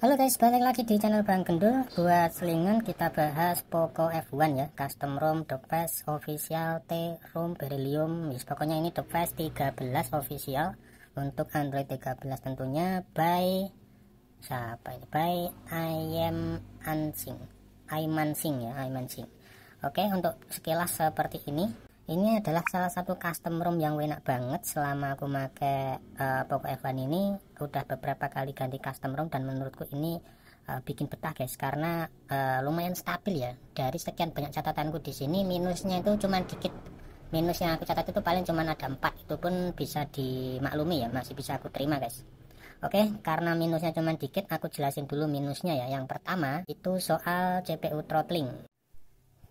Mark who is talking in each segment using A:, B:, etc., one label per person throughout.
A: Halo guys, balik lagi di channel Bang Gendul. Buat selingan kita bahas Poco F1 ya, custom ROM The Fast official T-ROM Beryllium. Pokoknya ini The Fast 13 official untuk Android 13 tentunya by siapa ini? By Imansing ya, Imansing. Oke, untuk sekilas seperti ini. Ini adalah salah satu custom ROM yang enak banget. Selama aku pakai Poco F1 ini udah beberapa kali ganti custom ROM dan menurutku ini bikin betah guys, karena lumayan stabil ya. Dari sekian banyak catatanku di sini, minusnya itu cuma dikit. Minus yang aku catat itu paling cuma ada 4, itu pun bisa dimaklumi ya, masih bisa aku terima guys. Oke, karena minusnya cuma dikit, aku jelasin dulu minusnya ya. Yang pertama itu soal CPU throttling.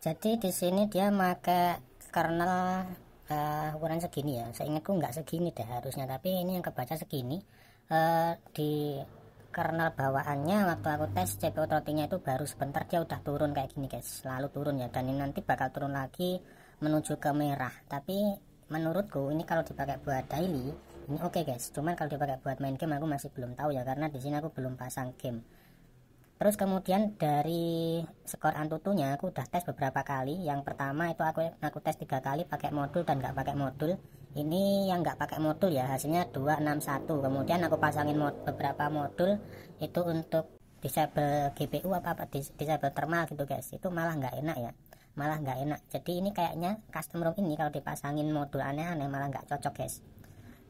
A: Jadi di sini dia pakai kernel ukuran segini ya. Seingatku nggak segini deh harusnya, tapi ini yang kebaca segini. Di kernel bawaannya waktu aku tes CPU throttlingnya itu baru sebentar dia udah turun kayak gini guys, selalu turun ya. Dan ini nanti bakal turun lagi menuju ke merah. Tapi menurutku ini kalau dipakai buat daily ini oke guys. Cuman kalau dipakai buat main game aku masih belum tahu ya, karena di sini aku belum pasang game. Terus kemudian dari skor Antutunya aku udah tes beberapa kali. Yang pertama itu aku tes 3 kali pakai modul dan nggak pakai modul. Ini yang nggak pakai modul ya, hasilnya 261. Kemudian aku pasangin beberapa modul itu untuk disable GPU apa disable thermal gitu guys. Itu malah nggak enak ya, malah nggak enak. Jadi ini kayaknya custom ROM ini kalau dipasangin modul aneh-aneh malah nggak cocok guys.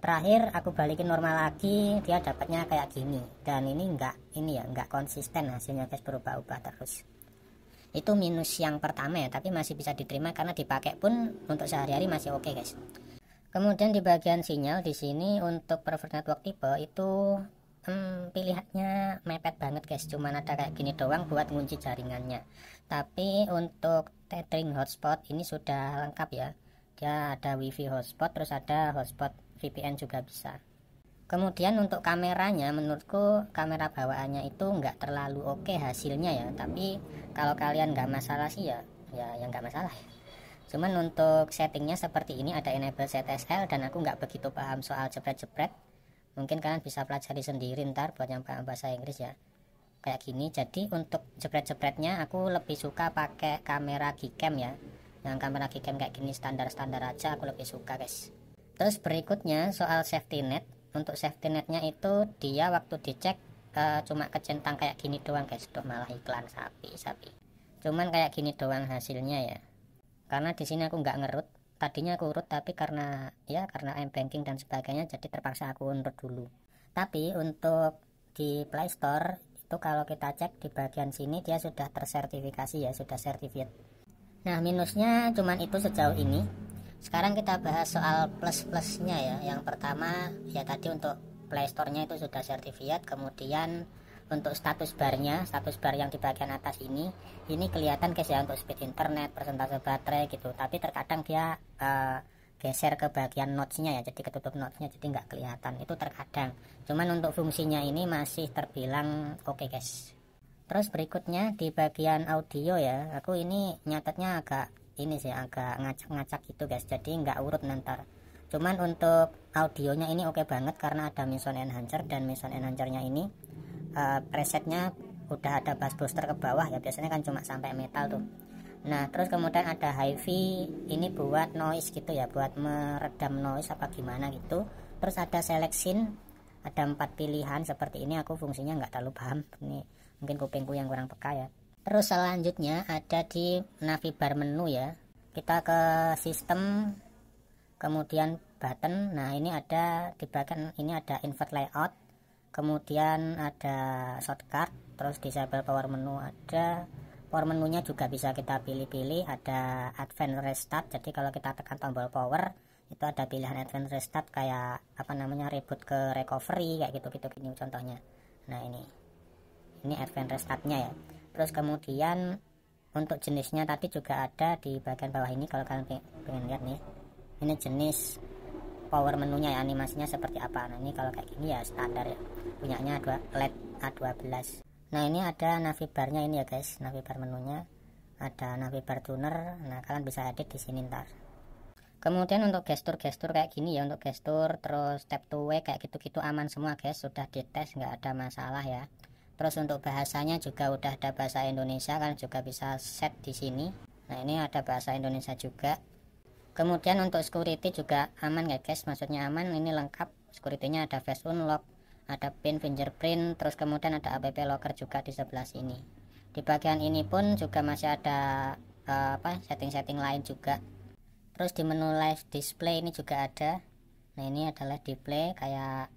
A: Terakhir aku balikin normal lagi, dia dapatnya kayak gini. Dan ini nggak konsisten hasilnya guys, berubah-ubah terus. Itu minus yang pertama ya, tapi masih bisa diterima karena dipakai pun untuk sehari-hari masih oke guys. Kemudian di bagian sinyal di sini untuk preferred network tipe itu pilihannya mepet banget guys, cuman ada kayak gini doang buat ngunci jaringannya. Tapi untuk tethering hotspot ini sudah lengkap ya. Dia ada wifi hotspot, terus ada hotspot VPN juga bisa. Kemudian untuk kameranya, menurutku kamera bawaannya itu nggak terlalu oke hasilnya ya. Tapi kalau kalian nggak masalah sih ya nggak masalah. Cuman untuk settingnya seperti ini, ada enable ZSL dan aku nggak begitu paham soal jepret-jepret. Mungkin kalian bisa pelajari sendiri ntar buat yang paham bahasa Inggris ya. Kayak gini. Jadi untuk jepret-jepretnya aku lebih suka pakai kamera Gcam ya. Yang kamera Gcam kayak gini standar-standar aja aku lebih suka guys. Terus berikutnya soal safety net. Untuk safety netnya itu dia waktu dicek cuma kecentang kayak gini doang guys. Tuh malah iklan sapi. Cuman kayak gini doang hasilnya ya. Karena di sini aku nggak ngerut. Tadinya aku urut tapi karena m-banking dan sebagainya jadi terpaksa aku undur dulu. Tapi untuk di Play Store itu kalau kita cek di bagian sini dia sudah tersertifikasi ya, sudah certified. Nah minusnya cuman itu sejauh ini. Sekarang kita bahas soal plus-plusnya ya. Yang pertama ya tadi untuk Play Store-nya itu sudah sertifikat. Kemudian untuk status barnya, status bar yang di bagian atas ini kelihatan guys ya, untuk speed internet, persentase baterai gitu. Tapi terkadang dia geser ke bagian notch-nya ya, jadi ketutup notch-nya, jadi nggak kelihatan. Itu terkadang. Cuman untuk fungsinya ini masih terbilang oke guys. Terus berikutnya di bagian audio ya, aku ini nyatetnya agak ngacak-ngacak gitu guys, jadi nggak urut nanti. Cuman untuk audionya ini oke banget karena ada Meson Enhancer, dan Meson Enhancernya ini presetnya udah ada bass booster ke bawah ya, biasanya kan cuma sampai metal tuh. Nah terus kemudian ada hi-fi, ini buat noise gitu ya, buat meredam noise apa gimana gitu. Terus ada selection, ada 4 pilihan seperti ini. Aku fungsinya nggak terlalu paham, ini mungkin kupingku yang kurang peka ya. Terus selanjutnya ada di navibar menu ya. Kita ke sistem, kemudian button. Nah ini ada di bagian ini ada invert layout, kemudian ada shortcut, terus disable power menu. Ada power menunya juga bisa kita pilih-pilih, ada advance restart. Jadi kalau kita tekan tombol power itu ada pilihan advance restart kayak reboot ke recovery kayak gitu gini contohnya. Nah ini advance restartnya ya. Terus kemudian untuk jenisnya tadi juga ada di bagian bawah ini, kalau kalian pengen lihat nih, ini jenis power menunya ya, animasinya seperti apa. Nah ini kalau kayak gini ya standar ya, punyanya LED A12. Nah ini ada navibarnya ini ya guys, navibar menunya, ada navibar tuner. Nah kalian bisa edit di sini ntar. Kemudian untuk gestur-gestur kayak gini ya, untuk gestur terus tap to way kayak gitu-gitu aman semua guys, sudah dites nggak ada masalah ya. Terus untuk bahasanya juga udah ada bahasa Indonesia, kan juga bisa set di sini. Nah ini ada bahasa Indonesia juga. Kemudian untuk security juga aman ya guys, maksudnya aman, ini lengkap. Security-nya ada face unlock, ada pin fingerprint, terus kemudian ada app locker juga di sebelah sini. Di bagian ini pun juga masih ada setting-setting lain juga. Terus di menu live display ini juga ada. Nah ini adalah display kayak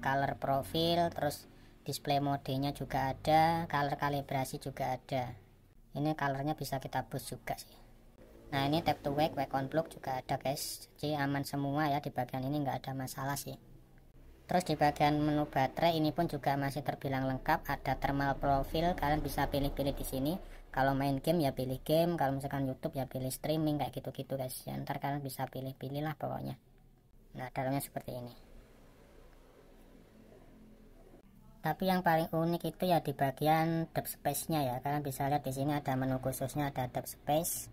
A: color profil, terus display modenya juga ada, color kalibrasi juga ada. Ini colornya bisa kita boost juga sih. Nah ini tap to wake on block juga ada guys, jadi aman semua ya, di bagian ini nggak ada masalah sih. Terus di bagian menu baterai ini pun juga masih terbilang lengkap, ada thermal profil, kalian bisa pilih-pilih di sini. Kalau main game ya pilih game, kalau misalkan YouTube ya pilih streaming, kayak gitu-gitu guys ya, ntar kalian bisa pilih-pilih lah pokoknya. Nah dalamnya seperti ini. Tapi yang paling unik itu ya di bagian depth space-nya ya. Kalian bisa lihat di sini ada menu khususnya, ada depth space.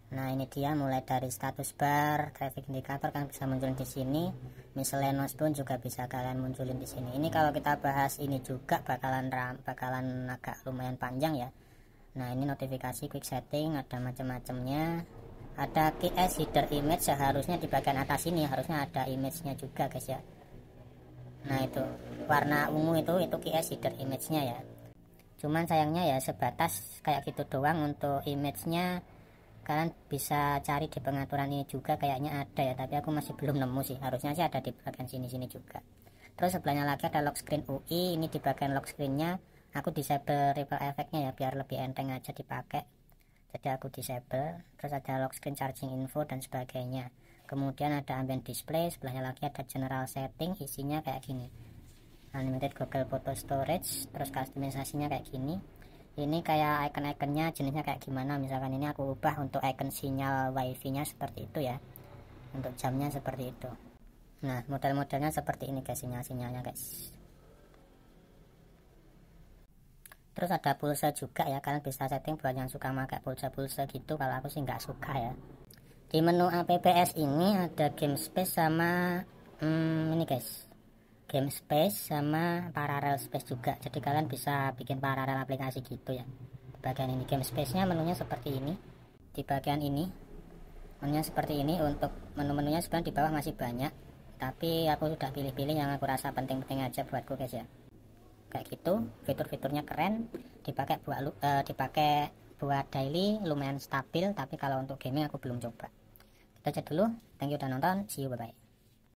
A: Nah, ini dia mulai dari status bar, traffic indicator kan bisa muncul di sini. Miscellaneous pun juga bisa kalian munculin di sini. Ini kalau kita bahas ini juga bakalan agak lumayan panjang ya. Nah, ini notifikasi quick setting, ada macam-macamnya. Ada KS header image, seharusnya di bagian atas ini harusnya ada image-nya juga guys ya. Nah itu warna ungu itu KS header image-nya ya. Cuman sayangnya ya sebatas kayak gitu doang untuk image-nya. Kalian bisa cari di pengaturan ini juga, kayaknya ada ya, tapi aku masih belum nemu sih. Harusnya sih ada di bagian sini juga. Terus sebelahnya lagi ada lock screen UI. Ini di bagian lock screen-nya aku disable ripple effect-nya ya, biar lebih enteng aja dipakai. Jadi aku disable. Terus ada lock screen charging info dan sebagainya. Kemudian ada ambient display, sebelahnya lagi ada general setting, isinya kayak gini. Unlimited Google Photo Storage, terus customisasinya kayak gini. Ini kayak icon-iconnya jenisnya kayak gimana, misalkan ini aku ubah untuk icon sinyal wifi nya seperti itu ya. Untuk jamnya seperti itu. Nah, model-modelnya seperti ini guys, sinyal-sinyalnya guys. Terus ada pulsa juga ya, kalian bisa setting buat yang suka pakai pulsa-pulsa gitu. Kalau aku sih nggak suka ya. Di menu apps ini ada game space sama ini guys, game space sama parallel space juga. Jadi kalian bisa bikin paralel aplikasi gitu ya. Di bagian ini game space nya menunya seperti ini. Di bagian ini menunya seperti ini. Untuk menu-menunya sebenarnya di bawah masih banyak, tapi aku sudah pilih-pilih yang aku rasa penting-penting aja buatku guys ya. Kayak gitu, fitur-fiturnya keren, dipakai buat daily lumayan stabil, tapi kalau untuk gaming aku belum coba. Kita cek dulu, thank you udah nonton, see you, bye bye.